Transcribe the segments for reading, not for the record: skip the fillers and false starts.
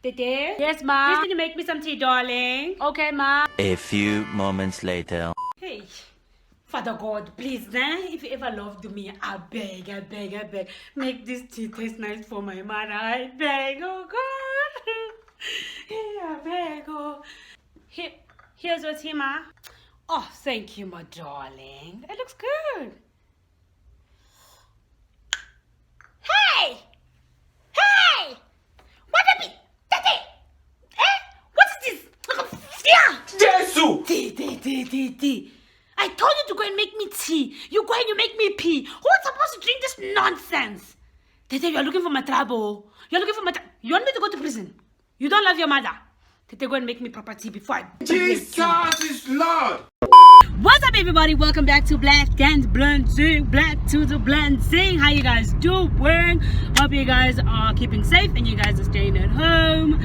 Dede? Yes, ma. Please can you make me some tea, darling? Okay, ma. A few moments later. Hey, Father God, please, if you ever loved me, I beg, make this tea taste nice for my mother. I beg, oh God. I beg, oh. Here's your tea, ma. Oh, thank you, my darling. It looks good. Hey! Hey! What a bit? What is this? Yeah! Jesus! Tea. I told you to go and make me tea. You go and you make me pee. Who's supposed to drink this nonsense? Tete, you're looking for my trouble. You're looking for my You want me to go to prison? You don't love your mother. Tete, go and make me proper tea before I... Jesus is Lord! What's up, everybody? Welcome back to Black and Blending. Black to the Blending. How you guys doing? Hope you guys are keeping safe and you guys are staying at home.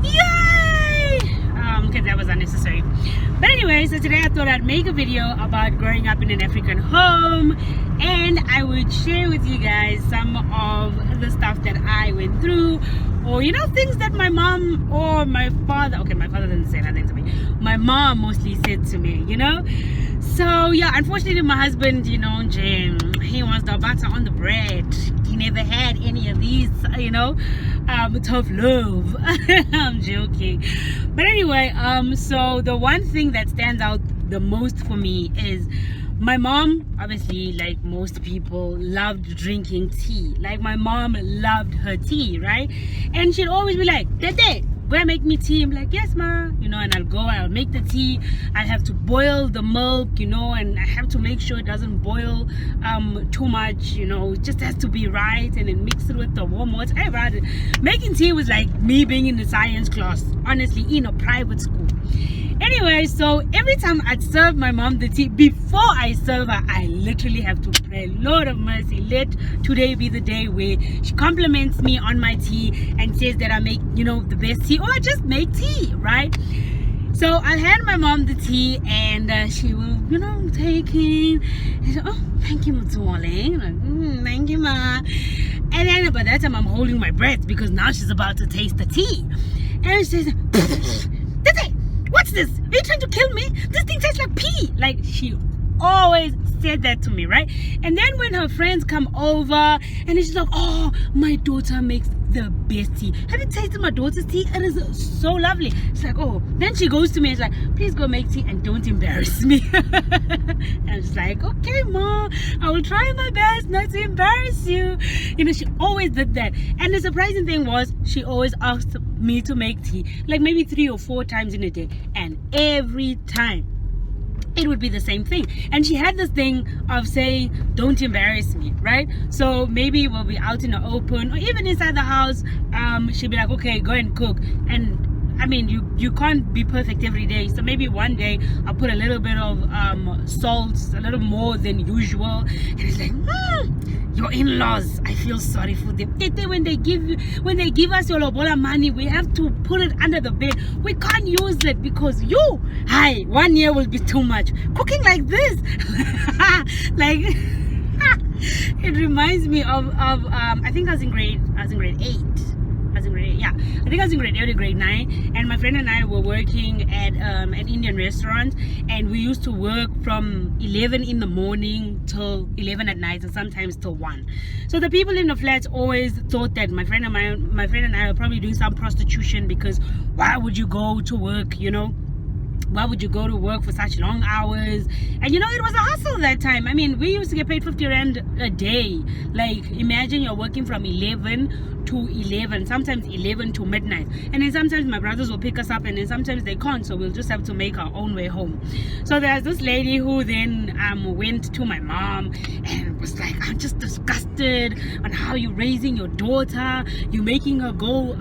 Yay! Okay, that was unnecessary. But anyway, so today I thought I'd make a video about growing up in an African home, and I would share with you guys some of the stuff that I went through, or things that my mom or my father, okay, my father didn't say nothing to me, my mom mostly said to me, So yeah, unfortunately my husband, he wants the butter on the bread. He never had any of these, tough love. I'm joking. But anyway, so the one thing that stands out the most for me is my mom, obviously, like most people, loved drinking tea. Like my mom loved her tea, right? And she'd always be like, Dede, go and make me tea. I'm like, yes, ma. And I'll make the tea. I have to boil the milk, and I have to make sure it doesn't boil too much, it just has to be right, and then mix it with the warm water. Making tea was like me being in the science class, honestly, in a private school. Anyway, so every time I'd serve my mom the tea, before I serve her, I literally have to pray, Lord of mercy, let today be the day where she compliments me on my tea and says that I make, the best tea, or I just make tea, right? So I hand my mom the tea, and she will, take it. And say, oh, thank you, my darling. Like, thank you, ma. And then by that time, I'm holding my breath because now she's about to taste the tea. And she says, what's this? Are you trying to kill me? This thing tastes like pee. Like, she always said that to me, right? And then when her friends come over, and she's like, oh, my daughter makes the best tea. Have you tasted my daughter's tea? It is so lovely. She's like, oh. Then she goes to me and she's like, please go make tea and don't embarrass me. And I'm just like, okay, ma, I will try my best not to embarrass you. She always did that. And the surprising thing was, she always asked me to make tea, like maybe 3 or 4 times in a day, and every time it would be the same thing. And she had this thing of saying, don't embarrass me, right? So maybe we'll be out in the open, or even inside the house, she'll be like, okay, go and cook. And I mean, you can't be perfect every day. So maybe one day I'll put a little bit of salt, a little more than usual. And it's like, your in-laws, I feel sorry for them. When they give us your lobola money, we have to put it under the bed. We can't use it because 1 year will be too much. Cooking like this, like it reminds me of I think I was in grade 8. I think I was in grade 8 or grade 9, and my friend and I were working at an Indian restaurant, and we used to work from 11 in the morning till 11 at night, and sometimes till 1. So the people in the flats always thought that my friend and I were probably doing some prostitution, because why would you go to work, why would you go to work for such long hours? And it was a hustle that time. I mean, we used to get paid 50 rand a day. Like, imagine you're working from 11 to 11, sometimes 11 to midnight. And then sometimes my brothers will pick us up, and then sometimes they can't, so we'll just have to make our own way home. So there's this lady who then went to my mom and was like, I'm just disgusted on how you're raising your daughter. You're making her go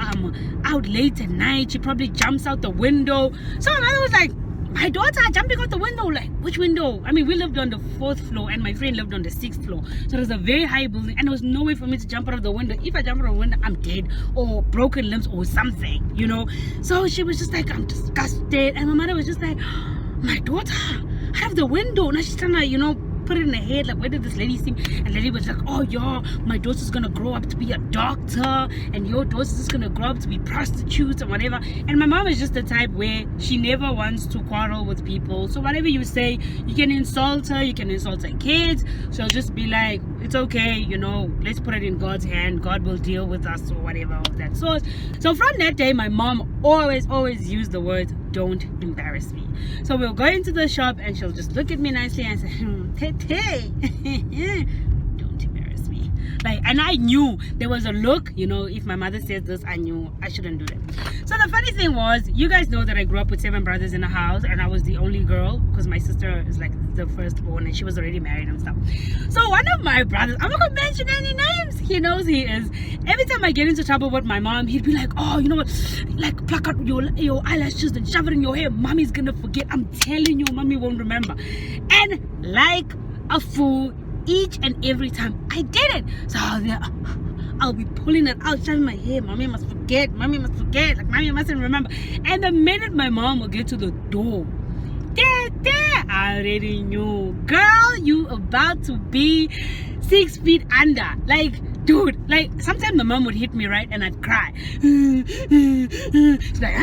out late at night. She probably jumps out the window. So my mother was like, my daughter jumping out the window? Like, which window? I mean, we lived on the 4th floor and my friend lived on the 6th floor. So it was a very high building, and there was no way for me to jump out of the window. If I jump out of the window, I'm dead, or broken limbs or something, So she was just like, I'm disgusted. And my mother was just like, my daughter out of the window. Now she's trying to, put it in her head, like, where did this lady sing? And lady was like, oh yeah, my daughter's gonna grow up to be a doctor, and your daughter's just gonna grow up to be prostitutes and whatever. And my mom is just the type where she never wants to quarrel with people. So whatever you say, you can insult her, you can insult her kids. She'll just be like, it's okay, you know, let's put it in God's hand. God will deal with us or whatever of that sort. So from that day, my mom always used the word, don't embarrass me. So we'll go into the shop and she'll just look at me nicely and say, Tete, don't embarrass me. Like, and I knew there was a look, you know, if my mother says this, I knew I shouldn't do that. So the funny thing was, you guys know that I grew up with 7 brothers in a house, and I was the only girl because my sister is like the firstborn and she was already married and stuff. So one of my brothers, I'm not gonna mention any names, he knows he is. Every time I get into trouble with my mom, he'd be like, oh, you know what, like, pluck out your eyelashes and shove it in your hair. Mommy's gonna forget. I'm telling you, mommy won't remember. And like a fool, each and every time I did it. So I'll be pulling it out, shoving my hair. Mommy must forget, like mommy mustn't remember. And the minute my mom will get to the door, I already knew, girl, you about to be 6 feet under. Like, dude, like, sometimes my mom would hit me, right, and I'd cry. She's like,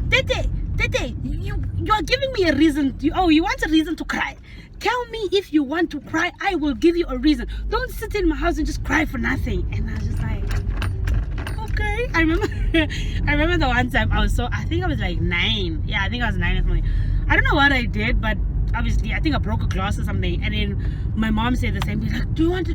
Tete, you are giving me a reason. You want a reason to cry? Tell me if you want to cry, I will give you a reason. Don't sit in my house and just cry for nothing. And I was just like, okay. I remember the one time I think I was like 9. Yeah, I think I was 9 or something. I don't know what I did, but obviously I think I broke a glass or something. And then my mom said the same thing, like, do you want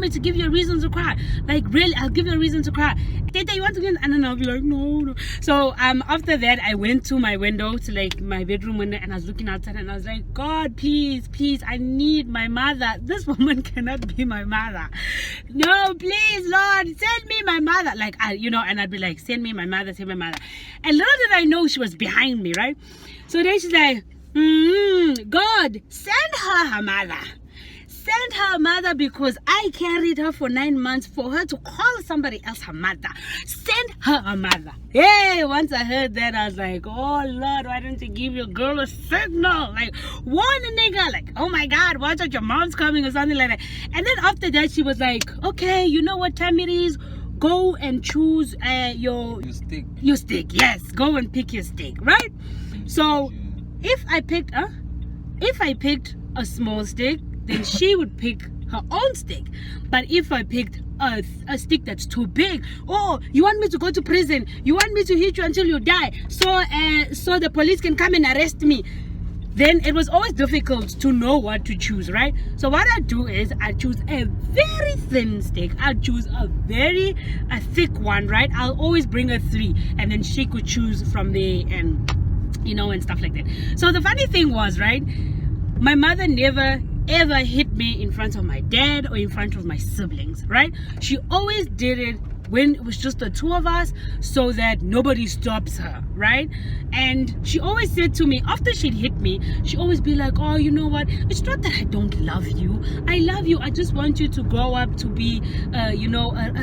me to give you a reason to cry? Like, really, I'll give you a reason to cry. Tete, you want to get? And then I'll be like, no. So after that, I went to my window, to like my bedroom window, and I was looking outside and I was like, God, please, I need my mother. This woman cannot be my mother. No, please, Lord, send me my mother. Like, and I'd be like, send me my mother. And little did I know she was behind me, right? So then she's like, God, send her mother. Send her mother, because I carried her for 9 months for her to call somebody else her mother. Send her a mother. Hey, once I heard that, I was like, oh Lord, why don't you give your girl a signal? Like, warn a nigga, like, oh my God, watch out, your mom's coming or something like that. And then after that, she was like, okay, you know what time it is? Go and choose your stick. Yes, go and pick your stick, right? So if I picked a small stick, then she would pick her own stick. But if I picked a stick that's too big, oh, you want me to go to prison, you want me to hit you until you die, so the police can come and arrest me, then it was always difficult to know what to choose, right? So what I do is I choose a very thin stick. I choose a thick one, right? I'll always bring a 3, and then she could choose from there, and and stuff like that. So the funny thing was, right, my mother never ever hit me in front of my dad or in front of my siblings, right? She always did it when it was just the 2 of us, so that nobody stops her, right? And she always said to me, after she'd hit me, she always be like, oh, you know what, it's not that I don't love you, I love you, I just want you to grow up to be a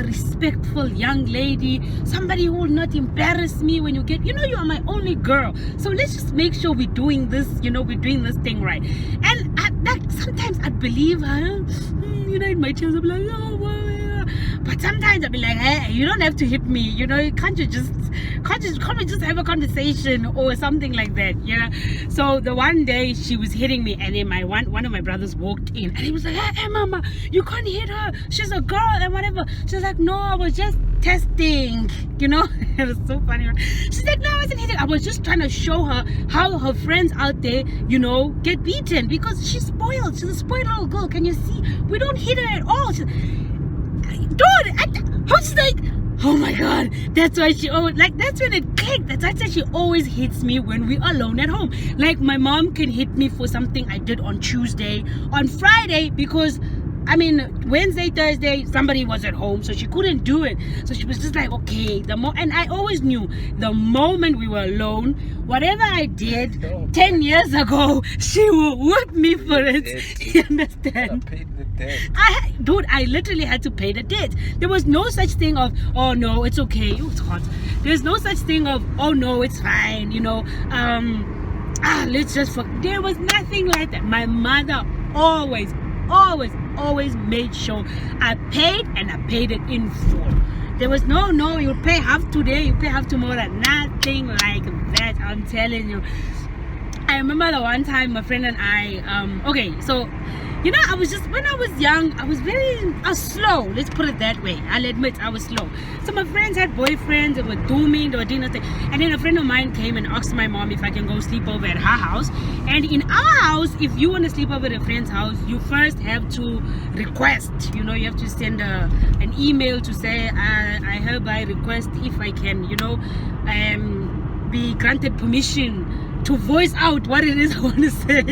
respectful young lady, somebody who will not embarrass me when you get, you are my only girl, so let's just make sure we're doing this, we're doing this thing right. And sometimes I'd believe her, in my chest I'd be like, oh, well, yeah. But sometimes I'd be like, hey, you don't have to hit me, can't we just have a conversation or something like that, yeah? So the one day she was hitting me, and then one of my brothers walked in, and he was like, hey mama, you can't hit her, she's a girl and whatever. She's like, no, I was just testing, it was so funny. She's like, no, I wasn't hitting, I was just trying to show her how her friends out there, get beaten, because she's spoiled, she's a spoiled little girl, can you see? We don't hit her at all. Dude, I was like, oh my God, that's why she always, like, that's when it clicked. That's why she always hits me when we're alone at home. Like, my mom can hit me for something I did on Tuesday, on Friday, because Wednesday, Thursday, somebody was at home, so she couldn't do it. So she was just like, okay, and I always knew the moment we were alone, whatever I did 10 years ago, she will whip me for it. You understand? I literally had to pay the debt. There was no such thing of, oh no, it's okay. It's hot. There's no such thing of, oh no, it's fine. let's just there was nothing like that. My mother always made sure I paid, and I paid it in full. There was no, you pay half today, you pay half tomorrow. Nothing like that, I'm telling you. I remember the one time my friend and I, okay, so, you know, when I was young, I was slow. Let's put it that way. I'll admit I was slow. So my friends had boyfriends, they were doing nothing. And then a friend of mine came and asked my mom if I can go sleep over at her house. And in our house, if you want to sleep over at a friend's house, you first have to request. You know, you have to send an email to say, I hereby request if I can, you know, be granted permission to voice out what it is I want to say.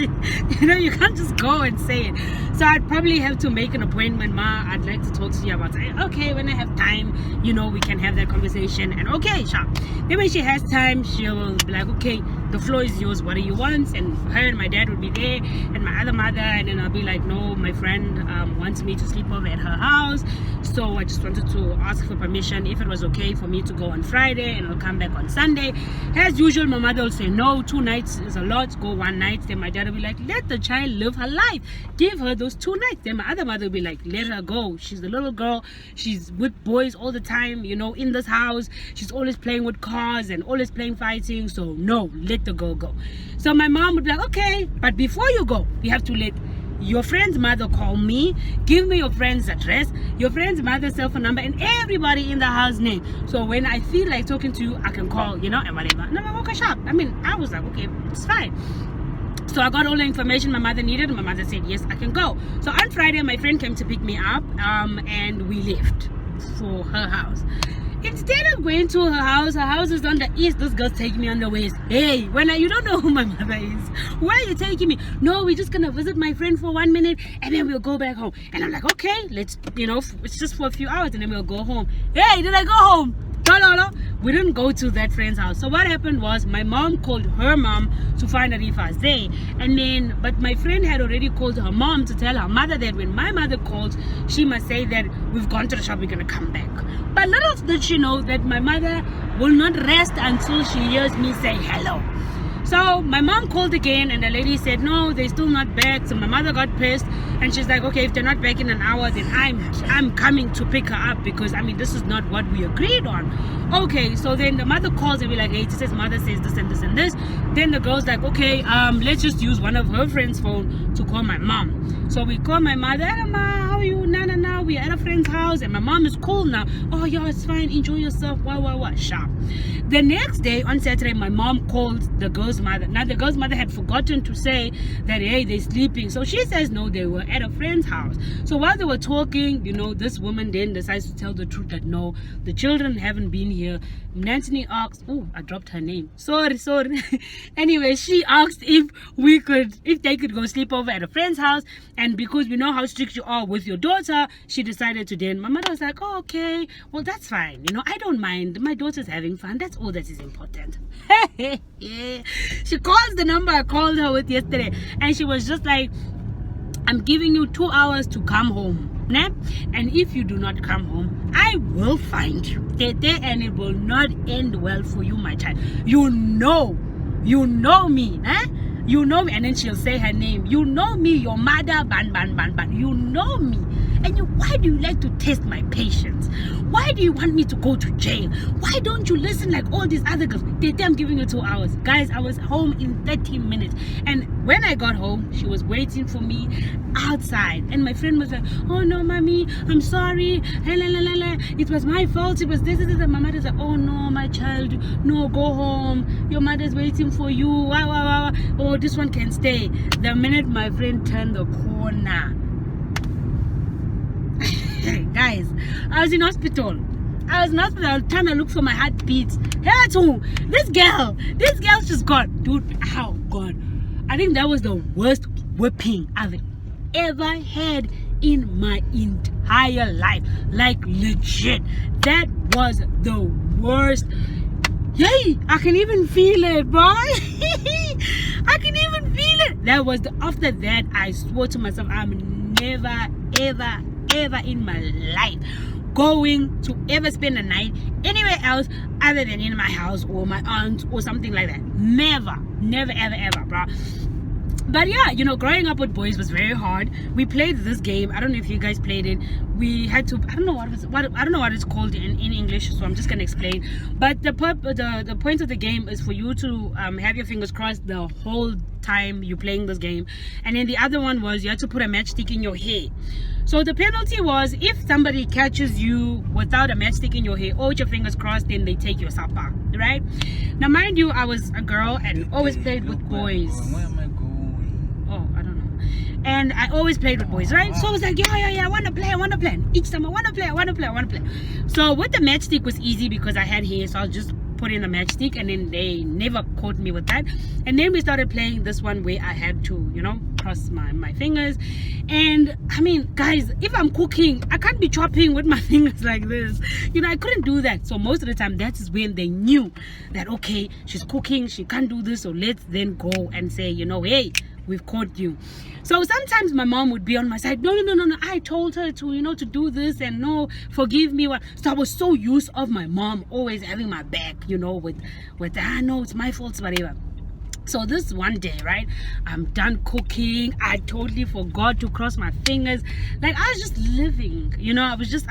You know, you can't just go and say it. So I'd probably have to make an appointment. Ma, I'd like to talk to you about it. Okay, when I have time, you know, we can have that conversation. And okay, sure. Then when she has time, she'll be like, okay, the floor is yours, what do you want? And her and my dad would be there, and my other mother, and then I'll be like, no, my friend wants me to sleep over at her house, so I just wanted to ask for permission if it was okay for me to go on Friday and I'll come back on Sunday. As usual, my mother will say no, 2 nights is a lot, go 1 night. Then my dad will be like, let the child live her life, give her those 2 nights. Then my other mother will be like, let her go, she's a little girl, she's with boys all the time, you know, in this house, she's always playing with cars and always playing fighting, so no, let the girl go. So my mom would be like, okay, but before you go, you have to let your friend's mother call me, give me your friend's address, your friend's mother's cell phone number, and everybody in the house name. So when I feel like talking to you, I can call, you know, and whatever. And I'm like, okay, sharp. I mean, I was like, okay, it's fine. So I got all the information my mother needed, and my mother said, yes, I can go. So on Friday, my friend came to pick me up, and we left for her house. Instead of going to her house is on the east. This girl's taking me on the west. Hey, you don't know who my mother is. Where are you taking me? No, we're just gonna visit my friend for 1 minute, and then we'll go back home. And I'm like, okay, let's, you know, it's just for a few hours, and then we'll go home. Hey, did I go home? No. We didn't go to that friend's house. So what happened was my mom called her mom to find out if I was there. And then, but my friend had already called her mom to tell her mother that when my mother calls, she must say that we've gone to the shop, we're gonna come back. But little did she know that my mother will not rest until she hears me say hello. So my mom called again, and the lady said, no, they're still not back. So my mother got pissed, and she's like, okay, if they're not back in an hour, then I'm coming to pick her up, because I mean, this is not what we agreed on. Okay, so then the mother calls and be like, hey, it says mother says this and this and this. Then the girl's like, okay, let's just use one of her friend's phone to call my mom. So we call my mother, hey, ma, how are you? No, we're at a friend's house, and my mom is cool now. Oh yeah, it's fine, enjoy yourself. What sharp. The next day on Saturday, my mom called the girl's mother. Now the girl's mother had forgotten to say that, hey, they're sleeping. So she says no, they were at a friend's house. So while they were talking, you know, this woman then decides to tell the truth that no, the children haven't been here. Nancy asked, oh, I dropped her name, sorry. Anyway, she asked if they could go sleep over at a friend's house, and because we know how strict you are with your daughter, she decided to. Then my mother was like, oh, okay, well, that's fine, you know, I don't mind, my daughter's having fun, that's all that is important. She calls the number I called her with yesterday, and she was just like, I'm giving you 2 hours to come home, né? And if you do not come home, I will find you, and it will not end well for you, my child. You know me, eh? You know me. And then she'll say her name. You know me, your mother, ban. You know me. And why do you like to test my patience? Why do you want me to go to jail? Why don't you listen like all these other girls? I'm giving you 2 hours. Guys, I was home in 30 minutes. And when I got home, she was waiting for me outside. And my friend was like, oh no, mommy, I'm sorry. It was my fault. It was this. And my mother's like, oh no, my child, no, go home. Your mother's waiting for you. Oh, this one can stay. The minute my friend turned the corner, guys, I was in hospital. I was trying to look for my heartbeat. Hey, this girl's just gone. Dude, oh God. I think that was the worst whipping I've ever had in my entire life. Like, legit. That was the worst. Yay! I can even feel it, bro. I can even feel it. After that, I swore to myself, I'm never, ever in my life going to ever spend a night anywhere else other than in my house or my aunt or something like that. Never ever, bro. But yeah, you know, growing up with boys was very hard. We played this game. I don't know if you guys played it. We had to, I don't know what it's called in English, so I'm just gonna explain. But the point of the game is for you to have your fingers crossed the whole time you're playing this game. And then the other one was you had to put a matchstick in your hair. So the penalty was if somebody catches you without a matchstick in your hair or with your fingers crossed, then they take your supper, right? Now mind you, I was a girl and always played with boys. Where am I going? Oh, I don't know. And I always played with boys, right? So I was like, yeah, I want to play. And each time I want to play. So with the matchstick was easy because I had hair, so I'll just put in the matchstick, and then they never caught me with that. And then we started playing this one where I had to, you know, cross my fingers. And I mean, guys, if I'm cooking, I can't be chopping with my fingers like this. You know, I couldn't do that. So most of the time, that is when they knew that, okay, she's cooking, she can't do this, so let's then go and say, you know, hey, we've caught you. So sometimes my mom would be on my side. No, I told her to, you know, to do this, and no, forgive me. So I was so used of my mom always having my back, you know, with no, it's my fault, whatever. So this one day, right, I'm done cooking. I totally forgot to cross my fingers. Like I was just living, you know, I was just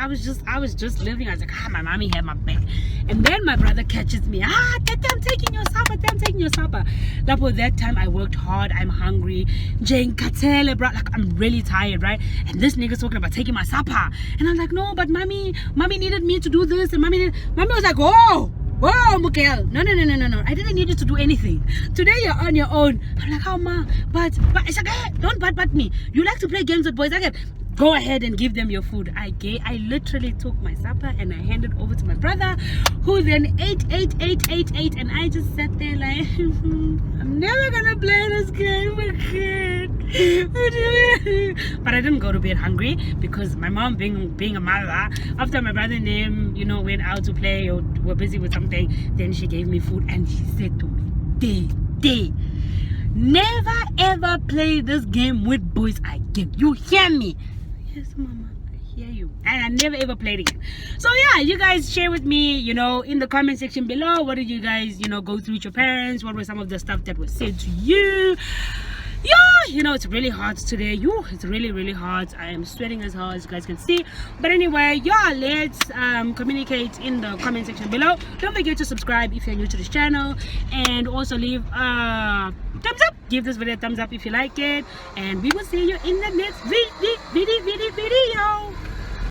living. I was like, my mommy had my back. And then my brother catches me. Tata, I'm taking your supper. Like for that time I worked hard, I'm hungry. Jane Katele, bro, like I'm really tired, right? And this nigga's talking about taking my supper. And I'm like, no, but mommy needed me to do this, and mommy was like, whoa, Miguel, no, I didn't need you to do anything. Today you're on your own. I'm like, oh ma, but it's like, hey, don't but me. You like to play games with boys. Okay, go ahead and give them your food. I literally took my supper and I handed over to my brother, who then ate, and I just sat there like, I'm never gonna play this game again. But I didn't go to bed hungry because my mom, being a mother, after my brother and him, you know, went out to play or were busy with something, then she gave me food and she said to me, Day, never ever play this game with boys again. You hear me? Yes, mama, I hear you. And I never ever played again. So yeah, you guys share with me, you know, in the comment section below, what did you guys, you know, go through with your parents? What were some of the stuff that was said to you? Yeah, you know, it's really hot today. It's really hot. I am sweating as hell, as you guys can see. But anyway, yeah, let's communicate in the comment section below. Don't forget to subscribe if you're new to this channel, and also leave a thumbs up. Give this video a thumbs up if you like it, and we will see you in the next video.